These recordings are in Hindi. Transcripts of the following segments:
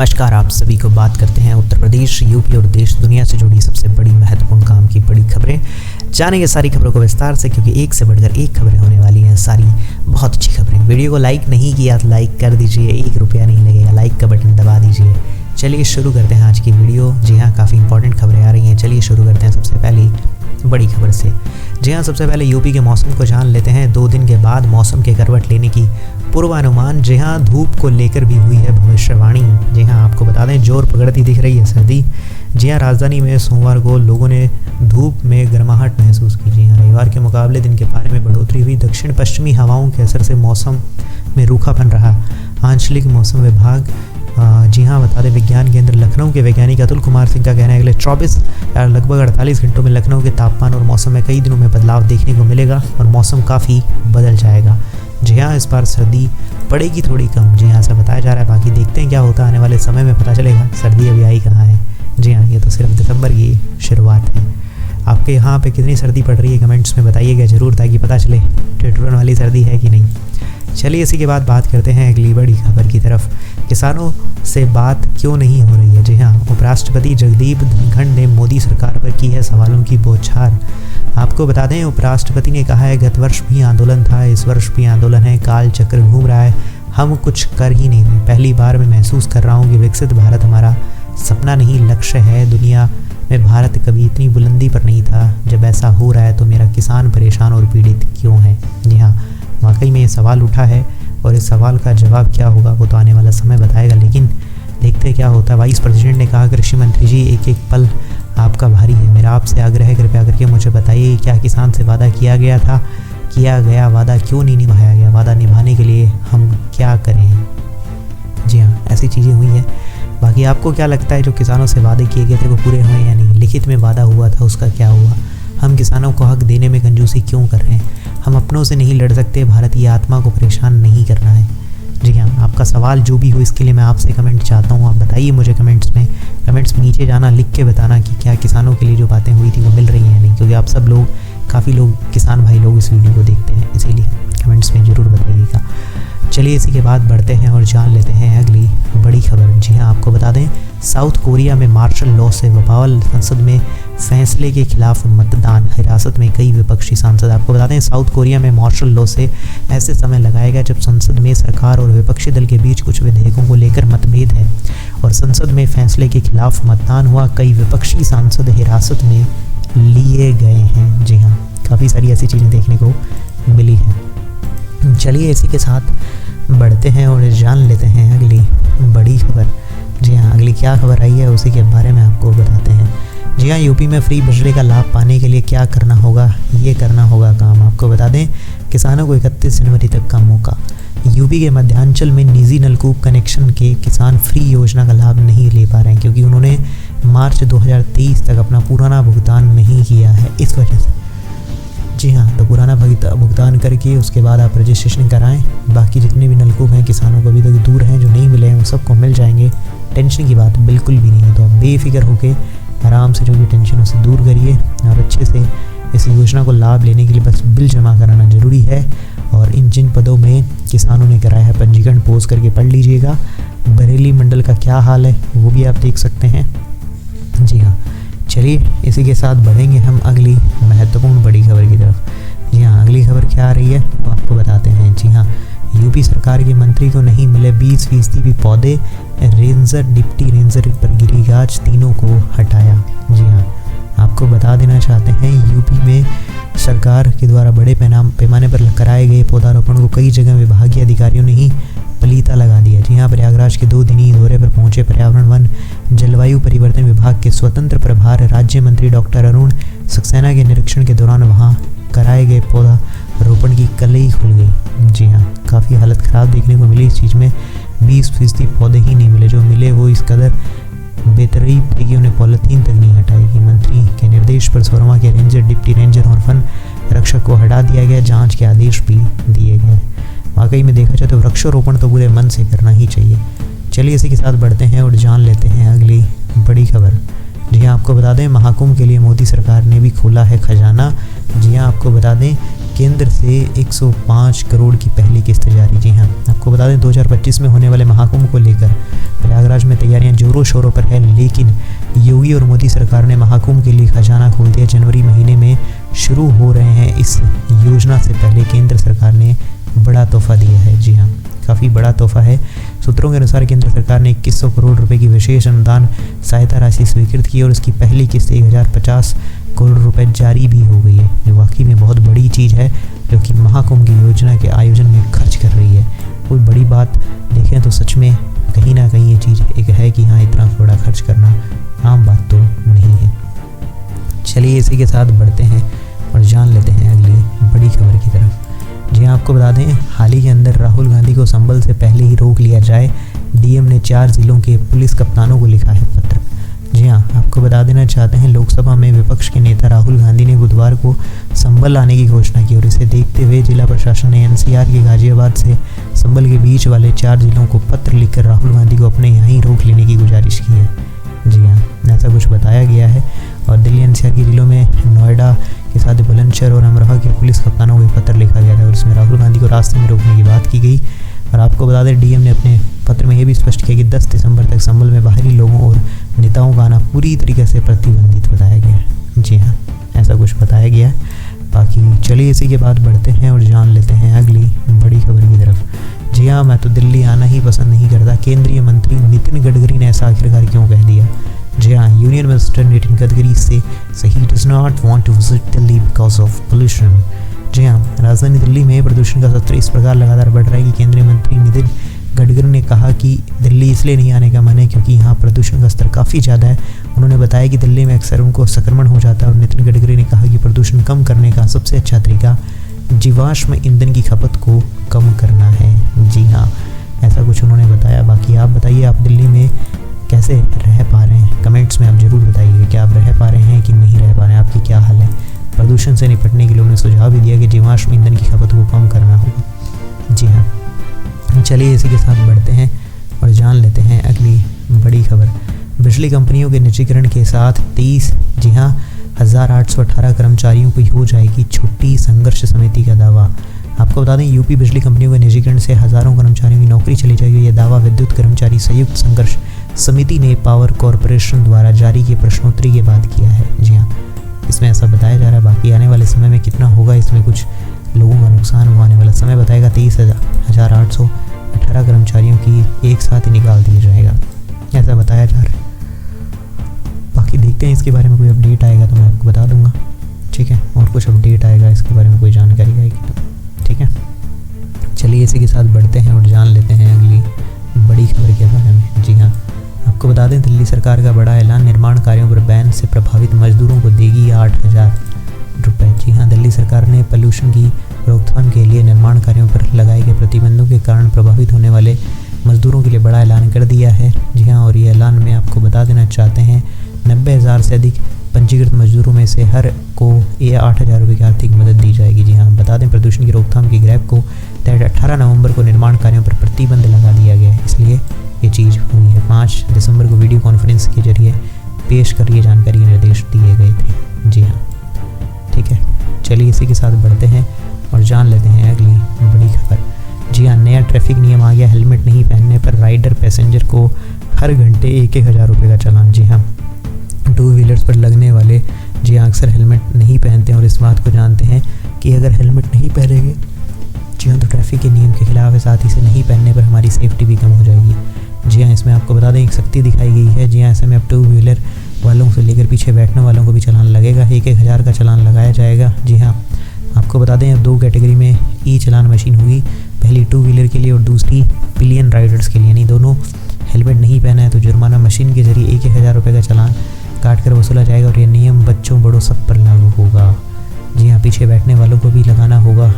नमस्कार, आप सभी को बात करते हैं उत्तर प्रदेश, यूपी और देश दुनिया से जुड़ी सबसे बड़ी महत्वपूर्ण काम की बड़ी खबरें। जानेंगे सारी खबरों को विस्तार से, क्योंकि एक से बढ़कर एक खबरें होने वाली हैं, सारी बहुत अच्छी खबरें। वीडियो को लाइक नहीं किया तो लाइक कर दीजिए, 1 रुपया नहीं लगेगा, लाइक का बटन दबा दीजिए। चलिए शुरू करते हैं आज की वीडियो। जी हाँ, काफ़ी इंपॉर्टेंट खबरें आ रही हैं। चलिए शुरू करते हैं सबसे पहली बड़ी खबर से। जी हाँ, सबसे पहले यूपी के मौसम को जान लेते हैं। 2 दिन के बाद मौसम के करवट लेने की पूर्वानुमान। जी हाँ, धूप को लेकर भी हुई है भविष्यवाणी। जी हाँ, आपको बता दें जोर पकड़ती दिख रही है सर्दी। जी हाँ, राजधानी में सोमवार को लोगों ने धूप में गर्माहट महसूस की। जी हाँ, रविवार के मुकाबले दिन के पारे में बढ़ोतरी हुई। दक्षिण पश्चिमी हवाओं के असर से मौसम में रूखापन रहा। आंचलिक मौसम विभाग जी हाँ, बता दें विज्ञान केंद्र लखनऊ के वैज्ञानिक अतुल कुमार सिंह का कहना है अगले 24 या लगभग 48 घंटों में लखनऊ के तापमान और मौसम में कई दिनों में बदलाव देखने को मिलेगा और मौसम काफ़ी बदल जाएगा। जी हाँ, इस बार सर्दी पड़ेगी थोड़ी कम। जी हाँ, ऐसा बताया जा रहा है। बाकी देखते हैं क्या होता है, आने वाले समय में पता चलेगा। सर्दी अभी आई कहाँ है। जी हाँ, ये तो सिर्फ दिसंबर की शुरुआत है। आपके यहाँ पे कितनी सर्दी पड़ रही है कमेंट्स में बताइएगा ज़रूर, ताकि पता चले ठिठुरन वाली सर्दी है कि नहीं। चलिए इसी के बाद बात करते हैं अगली बड़ी खबर की तरफ। किसानों से बात क्यों नहीं हो रही है। जी हाँ, उपराष्ट्रपति जगदीप धनखड़ ने मोदी सरकार पर की है सवालों की बौछार। आपको बता दें उपराष्ट्रपति ने कहा है गत वर्ष भी आंदोलन था, इस वर्ष भी आंदोलन है, काल चक्र घूम रहा है, हम कुछ कर ही नहीं रहे। पहली बार मैं महसूस कर रहा हूँ कि विकसित भारत हमारा सपना नहीं लक्ष्य है। दुनिया में भारत कभी इतनी बुलंदी पर नहीं था। जब ऐसा हो रहा है तो मेरा किसान परेशान और पीड़ित क्यों है। जी हाँ, वाकई में ये सवाल उठा है और इस सवाल का जवाब क्या होगा वो तो आने वाला समय बताएगा, लेकिन देखते क्या होता है। वाइस प्रेसिडेंट ने कहा कृषि मंत्री जी, एक एक पल आपका भारी है। मेरा आपसे आग्रह है, कृपया करके मुझे बताइए क्या किसान से वादा किया गया था, किया गया वादा क्यों नहीं निभाया गया, वादा निभाने के लिए हम क्या करें। जी हाँ, ऐसी चीज़ें हुई हैं। बाकी आपको क्या लगता है जो किसानों से वादे किए गए थे वो पूरे हुए या नहीं, लिखित में वादा हुआ था उसका क्या हुआ। हम किसानों को हक देने में कंजूसी क्यों कर रहे हैं। हम अपनों से नहीं लड़ सकते, भारतीय आत्मा को परेशान नहीं करना है। जी हाँ, आपका सवाल जो भी हो इसके लिए मैं आपसे कमेंट चाहता हूँ। आप बताइए मुझे कमेंट्स में नीचे जाना, लिख के बताना कि क्या किसानों के लिए जो बातें हुई थी वो मिल रही हैं या नहीं, क्योंकि आप सब लोग, काफ़ी लोग किसान भाई लोग इस वीडियो को देखते हैं, इसीलिए कमेंट्स में ज़रूर बताइएगा। चलिए इसी के बाद बढ़ते हैं और जान लेते हैं अगली बड़ी खबर। जी हाँ, आपको बता दें साउथ कोरिया में मार्शल लॉ से बवाल, संसद में फैसले के खिलाफ मतदान, हिरासत में कई विपक्षी सांसद। आपको बता दें साउथ कोरिया में मार्शल लॉ से ऐसे समय लगाएगा जब संसद में सरकार और विपक्षी दल के बीच कुछ विधेयकों को लेकर मतभेद है और संसद में फैसले के खिलाफ मतदान हुआ। कई विपक्षी सांसद हिरासत में लिए गए हैं। जी हाँ, काफ़ी सारी ऐसी चीज़ें देखने को मिली हैं। चलिए इसी के साथ बढ़ते हैं और जान लेते हैं अगली बड़ी खबर। जी हाँ, अगली क्या खबर आई है उसी के बारे में आपको बताते हैं। जी हाँ, यूपी में फ्री बिजली का लाभ पाने के लिए क्या करना होगा, ये करना होगा काम। आपको बता दें किसानों को 31 जनवरी तक का मौका। यूपी के मध्यांचल में निजी नलकूप कनेक्शन के किसान फ्री योजना का लाभ नहीं ले पा रहे हैं, क्योंकि उन्होंने मार्च 2023 तक अपना पुराना भुगतान नहीं किया है, इस वजह से। जी हाँ, तो पुराना भुगतान करके उसके बाद आप रजिस्ट्रेशन कराएं। बाकी जितने भी नलकूप हैं किसानों को अभी तक दूर हैं, जो नहीं मिले हैं, वो सबको मिल जाएंगे। टेंशन की बात बिल्कुल भी नहीं है। तो आप बेफिक्र होकर आराम से जो भी टेंशन उसे दूर करिए और अच्छे से इस योजना को लाभ लेने के लिए बस बिल जमा कराना ज़रूरी है। और इन जिन पदों में किसानों ने कराया है पंजीकरण पोस्ट करके पढ़ लीजिएगा। बरेली मंडल का क्या हाल है वो भी आप देख सकते हैं। जी हाँ, चलिए इसी के साथ बढ़ेंगे हम अगली महत्वपूर्ण बड़ी खबर की तरफ। जी हाँ, अगली खबर क्या आ रही है वो आपको बताते हैं। जी हाँ, यूपी सरकार के मंत्री को नहीं मिले 20% भी पौधे, रेंजर डिप्टी रेंजर पर गिरी गाज, तीनों को हटाया। जी हाँ, आपको बता देना चाहते हैं यूपी में सरकार के द्वारा बड़े पैमाने पर कराए गए पौधारोपण को कई जगह विभागीय अधिकारियों ने ही पलीता लगा दिया। जी हाँ, प्रयागराज के 2 दिनी दौरे पर पहुंचे पर्यावरण वन जलवायु परिवर्तन विभाग के स्वतंत्र प्रभार राज्य मंत्री डॉक्टर अरुण सक्सेना के निरीक्षण के दौरान वहां कराए गए पौधा रोपण की कलई खुल गई। जी हाँ, काफ़ी हालत ख़राब देखने को मिली इस चीज़ में। 20% पौधे ही नहीं मिले, जो मिले वो इस कदर बेतरतीब थे कि उन्हें पॉलीथीन तक नहीं हटाएगी। मंत्री के निर्देश पर सोरमा के रेंजर, डिप्टी रेंजर और वन रक्षक को हटा दिया गया। जांच के आदेश भी दिए गए। वाकई में देखा जाए तो वृक्षारोपण तो पूरे मन से करना ही चाहिए। चलिए इसी के साथ बढ़ते हैं और जान लेते हैं अगली बड़ी खबर। जी हाँ, आपको बता दें महाकुंभ के लिए मोदी सरकार ने भी खोला है खजाना। जी हाँ, आपको बता दें केंद्र से 105 करोड़ की पहली किस्त जारी। जी हाँ, आपको बता दें 2025 में होने वाले महाकुंभ को लेकर प्रयागराज में तैयारियां जोरों शोरों पर है, लेकिन योगी और मोदी सरकार ने महाकुंभ के लिए खजाना खोल दिया। जनवरी महीने में शुरू हो रहे हैं इस योजना से पहले केंद्र सरकार ने बड़ा तोहफा दिया है। जी हाँ, काफ़ी बड़ा तोहफा है। सूत्रों के अनुसार केंद्र सरकार ने 2100 करोड़ रुपए की विशेष अनुदान सहायता राशि स्वीकृत की और उसकी पहली किस्त 1050 करोड़ रुपए जारी भी हो गई है, जो वाकई में बहुत बड़ी चीज़ है, जो कि महाकुंभ की योजना के आयोजन में खर्च कर रही है। कोई बड़ी बात देखें तो सच में कहीं ना कहीं ये चीज़ एक है कि हाँ, इतना बड़ा खर्च करना आम बात तो नहीं है। चलिए इसी के साथ बढ़ते हैं और जान लेते हैं अगली बड़ी खबर की तरफ। जी हाँ, आपको बता दें हाल ही के अंदर राहुल गांधी को संभल से पहले ही रोक लिया जाए, डीएम ने 4 जिलों के पुलिस कप्तानों को लिखा है पत्र। जी हाँ, आपको बता देना चाहते हैं लोकसभा में विपक्ष के नेता राहुल गांधी ने बुधवार को संभल लाने की घोषणा की और इसे देखते हुए जिला प्रशासन ने एनसीआर के गाजियाबाद से संभल के बीच वाले 4 जिलों को पत्र लिखकर राहुल गांधी को अपने यहाँ ही रोक लेने की गुजारिश की है। जी हाँ, ऐसा कुछ बताया गया है। और दिल्ली एनसीआर के जिलों में नोएडा के साथ बुलंदशहर और अमरोहा के पुलिस कप्तानों को पत्र लिखा गया था और उसमें राहुल गांधी को रास्ते में रोकने की बात की गई। और आपको बता दें डीएम ने अपने पत्र में यह भी स्पष्ट किया कि 10 दिसंबर तक संभल में बाहरी लोगों और नेताओं का आना पूरी तरीके से प्रतिबंधित बताया गया है। जी हाँ, ऐसा कुछ बताया गया है। बाकी चलिए इसी के बाद बढ़ते हैं और जान लेते हैं अगली बड़ी खबर की तरफ। जी हाँ, मैं तो दिल्ली आना ही पसंद नहीं करता, केंद्रीय मंत्री नितिन गडकरी ने ऐसा आखिरकार क्यों कह दिया। जी हाँ, यूनियन मिनिस्टर नितिन गडकरी से he does not want to visit Delhi because of pollution. जी हाँ, राजधानी दिल्ली में प्रदूषण का स्तर इस प्रकार लगातार बढ़ रहा है कि केंद्रीय मंत्री नितिन गडकरी ने कहा कि दिल्ली इसलिए नहीं आने का मन है क्योंकि यहाँ प्रदूषण का स्तर काफ़ी ज़्यादा है। उन्होंने बताया कि दिल्ली में अक्सर उनको संक्रमण हो जाता है और नितिन गडकरी ने कहा कि प्रदूषण कम करने का सबसे अच्छा तरीका जीवाश्म ईंधन की खपत को कम करना है। जी हाँ, ऐसा कुछ उन्होंने बताया। बाकी आप बताइए, आप दिल्ली में कैसे रह पा रहे हैं? कमेंट्स में आप ज़रूर बताइए कि आप रह पा रहे हैं कि नहीं रह पा रहे हैं, आपकी क्या हाल है। प्रदूषण से निपटने के लिए उन्होंने सुझाव भी दिया कि जीवाश्म ईंधन की खपत को कम करना होगा। जी हाँ, चलिए इसी के साथ बढ़ते हैं और जान लेते हैं अगली बड़ी खबर। बिजली कंपनियों के निजीकरण के साथ 23 जी हाँ 1818 कर्मचारियों को हो जाएगी छुट्टी, संघर्ष समिति का दावा। आपको बता दें यूपी बिजली कंपनियों के निजीकरण से हज़ारों कर्मचारियों की नौकरी चली जाएगी। यह दावा विद्युत कर्मचारी संयुक्त संघर्ष समिति ने पावर कॉरपोरेशन द्वारा जारी किए प्रश्नोत्तरी के बाद किया है। जी हाँ, इसमें ऐसा बताया जा रहा है। बाकी आने वाले समय में कितना होगा, इसमें कुछ लोगों का नुकसान हुआ आने वाला समय बताएगा। 23,818 कर्मचारियों की एक साथ ही निकाल दिया जाएगा, ऐसा बताया जा रहा है। बाकी देखते हैं, इसके बारे में कोई अपडेट आएगा तो मैं आपको बता दूंगा, ठीक है। और कुछ अपडेट आएगा इसके बारे में कोई जानकारी आएगी तो ठीक है। चलिए इसी के साथ बढ़ते हैं और जान लेते हैं अगली बड़ी खबर के बारे में। जी हाँ, आपको बता दें दिल्ली सरकार का बड़ा ऐलान, निर्माण कार्यों पर बैन से प्रभावित मजदूरों को देगी 8,000 रुपये। जी हाँ, दिल्ली सरकार ने पोल्यूशन की रोकथाम के लिए निर्माण कार्यों पर लगाए गए प्रतिबंधों के कारण प्रभावित होने वाले मजदूरों के लिए बड़ा ऐलान कर दिया है। जी हाँ, और ये ऐलान में आपको बता देना चाहते हैं 90,000 से अधिक पंजीकृत मजदूरों में से हर को ये 8,000 रुपये की आर्थिक मदद दी जाएगी। जी हाँ, बता दें प्रदूषण की रोकथाम की ग्रैब को तहत 18 नवंबर को निर्माण कार्यों पर प्रतिबंध लगा दिया गया है, इसलिए ये चीज़ हुई है। 5 दिसंबर को वीडियो कॉन्फ्रेंस के जरिए पेश कर ये जानकारी निर्देश दिए गए थे। जी हाँ, ठीक है। चलिए इसी के साथ बढ़ते हैं और जान लेते हैं अगली बड़ी खबर। जी हाँ, नया ट्रैफिक नियम आ गया, हेलमेट नहीं पहनने पर राइडर पैसेंजर को हर घंटे 1,000 रुपये का चालान। जी हाँ, 2 व्हीलर्स पर लगने वाले जी हाँ अक्सर हेलमेट नहीं पहनते हैं और इस बात को जानते हैं कि अगर हेलमेट नहीं पहनेंगे जी हाँ तो ट्रैफिक के नियम के खिलाफ है, साथ ही से नहीं पहनने पर हमारी सेफ्टी भी कम हो जाएगी। जी हाँ, इसमें आपको बता दें एक सख्ती दिखाई गई है। जी हाँ, ऐसे में अब 2 व्हीलर वालों से लेकर पीछे बैठने वालों को भी चालान लगेगा, 1,000 का चालान लगाया जाएगा। जी हाँ, आपको बता दें अब 2 कैटेगरी में ई चालान मशीन हुई, पहली 2 व्हीलर के लिए और दूसरी पिलियन राइडर्स के लिए। यानी दोनों हेलमेट नहीं पहना है तो जुर्माना मशीन के जरिए 1,000 रुपये का चालान काट कर वसूला जाएगा और ये नियम बच्चों बड़ों सब पर लागू होगा। जी हाँ, पीछे बैठने वालों को भी लगाना होगा,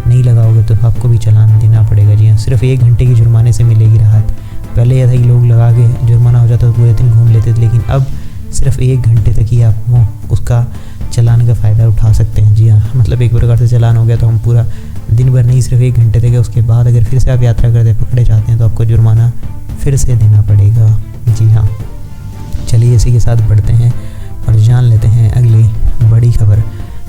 नहीं लगाओगे तो आपको भी चालान देना पड़ेगा। जी हाँ, सिर्फ 1 घंटे की जुर्माने से मिलेगी राहत। पहले यह था कि लोग लगा के जुर्माना हो जाता तो पूरे दिन घूम लेते थे, लेकिन अब सिर्फ 1 घंटे तक ही आप उसका चालान का फ़ायदा उठा सकते हैं। जी हाँ, मतलब एक प्रकार से चालान हो गया तो हम पूरा दिन भर नहीं, सिर्फ 1 घंटे तक है। उसके बाद अगर फिर से आप यात्रा करते पकड़े जाते हैं तो आपको जुर्माना फिर से देना पड़ेगा। जी हाँ, चलिए इसी के साथ बढ़ते हैं और जान लेते हैं अगली बड़ी खबर।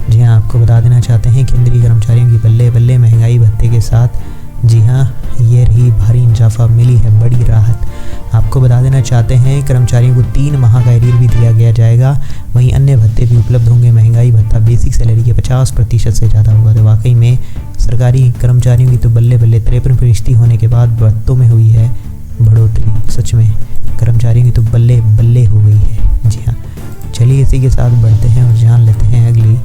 जी हाँ, आपको बता देना चाहते हैं केंद्रीय कर्मचारियों की बल्ले बल्ले महंगाई भत्ते के साथ जी हाँ ये रही भारी इजाफा, मिली है बड़ी राहत। आपको बता देना चाहते हैं कर्मचारियों को 3 माह का एरियर भी दिया जाएगा। वहीं अन्य भत्ते भी उपलब्ध होंगे। महंगाई भत्ता बेसिक सैलरी के 50% से ज़्यादा होगा। तो वाकई में सरकारी कर्मचारियों की तो बल्ले बल्ले 53% होने के बाद भत्तों में हुई है बढ़ोतरी। सच में कर्मचारियों की तो बल्ले बल्ले हो गई है। जी हाँ, चलिए इसी के साथ बढ़ते हैं और जान लेते हैं अगली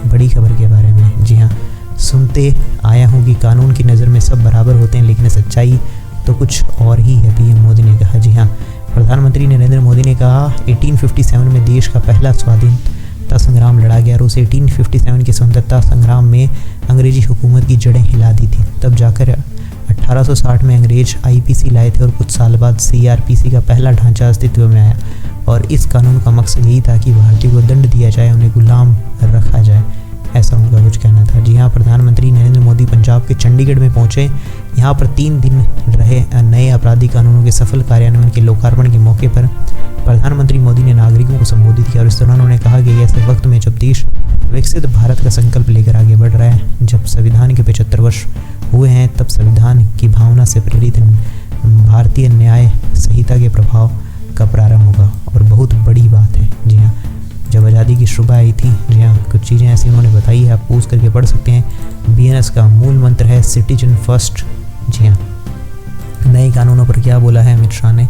बड़ी खबर के बारे में। जी हाँ, सुनते आया हूँ कि कानून की नज़र में सब बराबर होते हैं, लेकिन सच्चाई तो कुछ और ही है, पीएम मोदी ने कहा। जी हाँ, प्रधानमंत्री नरेंद्र मोदी ने कहा 1857 में देश का पहला स्वाधीनता संग्राम लड़ा गया और उस 1857 के स्वतंत्रता संग्राम में अंग्रेजी हुकूमत की जड़ें हिला दी थी। तब जाकर 1860 में अंग्रेज आईपीसी लाए थे और कुछ साल बाद सीआरपीसी का पहला ढांचा अस्तित्व में आया और इस कानून का मकसद यही था कि भारतीयों को दंड दिया जाए, उन्हें गुलाम रखा जाए, ऐसा उनका कुछ कहना था। जी हाँ, प्रधानमंत्री नरेंद्र मोदी पंजाब के चंडीगढ़ में पहुंचे। यहाँ पर 3 दिन रहे नए आपराधिक कानूनों के सफल कार्यान्वयन के लोकार्पण के मौके पर प्रधानमंत्री मोदी ने नागरिकों को संबोधित किया और इस दौरान उन्होंने कहा कि ऐसे वक्त में जब देश विकसित भारत का संकल्प लेकर आगे बढ़ रहा है, जब संविधान के 75 वर्ष हुए हैं, तब संविधान की भावना से प्रेरित भारतीय न्याय संहिता के प्रभाव का प्रारंभ होगा और बहुत बड़ी बात है। जी हाँ, जब आज़ादी की शुरुआत आई थी, जी हाँ, कुछ चीज़ें ऐसी उन्होंने बताई है, आप पूछ करके पढ़ सकते हैं। बीएनएस का मूल मंत्र है सिटीजन फर्स्ट। जी हाँ, नए कानूनों पर क्या बोला है अमित शाह ने,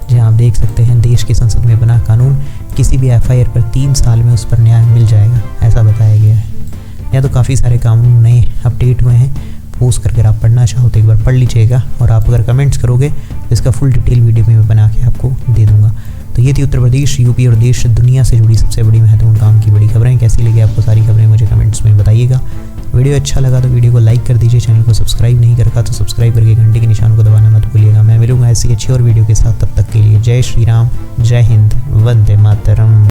जी हाँ, आप देख सकते हैं। देश की संसद में बना कानून किसी भी एफआईआर पर 3 साल में उस पर न्याय मिल जाएगा, ऐसा बताया गया है। या तो काफ़ी सारे कानून नए अपडेट हुए हैं, पोस्ट करके आप पढ़ना चाहो तो एक बार पढ़ लीजिएगा और आप अगर कमेंट्स करोगे तो इसका फुल डिटेल वीडियो में मैं बना के आपको दे दूंगा। तो ये थी उत्तर प्रदेश, यूपी और देश दुनिया से जुड़ी सबसे बड़ी महत्वपूर्ण काम की बड़ी खबरें। कैसी लगी आपको सारी खबरें मुझे कमेंट्स में बताइएगा। वीडियो अच्छा लगा तो वीडियो को लाइक कर दीजिए, चैनल को सब्सक्राइब नहीं करता तो सब्सक्राइब करके घंटे के निशान को दबाना मत भूलिएगा। मैं मिलूंगा ऐसी अच्छी और वीडियो के साथ, तब तक के लिए जय श्री राम, जय हिंद, वंदे मातरम।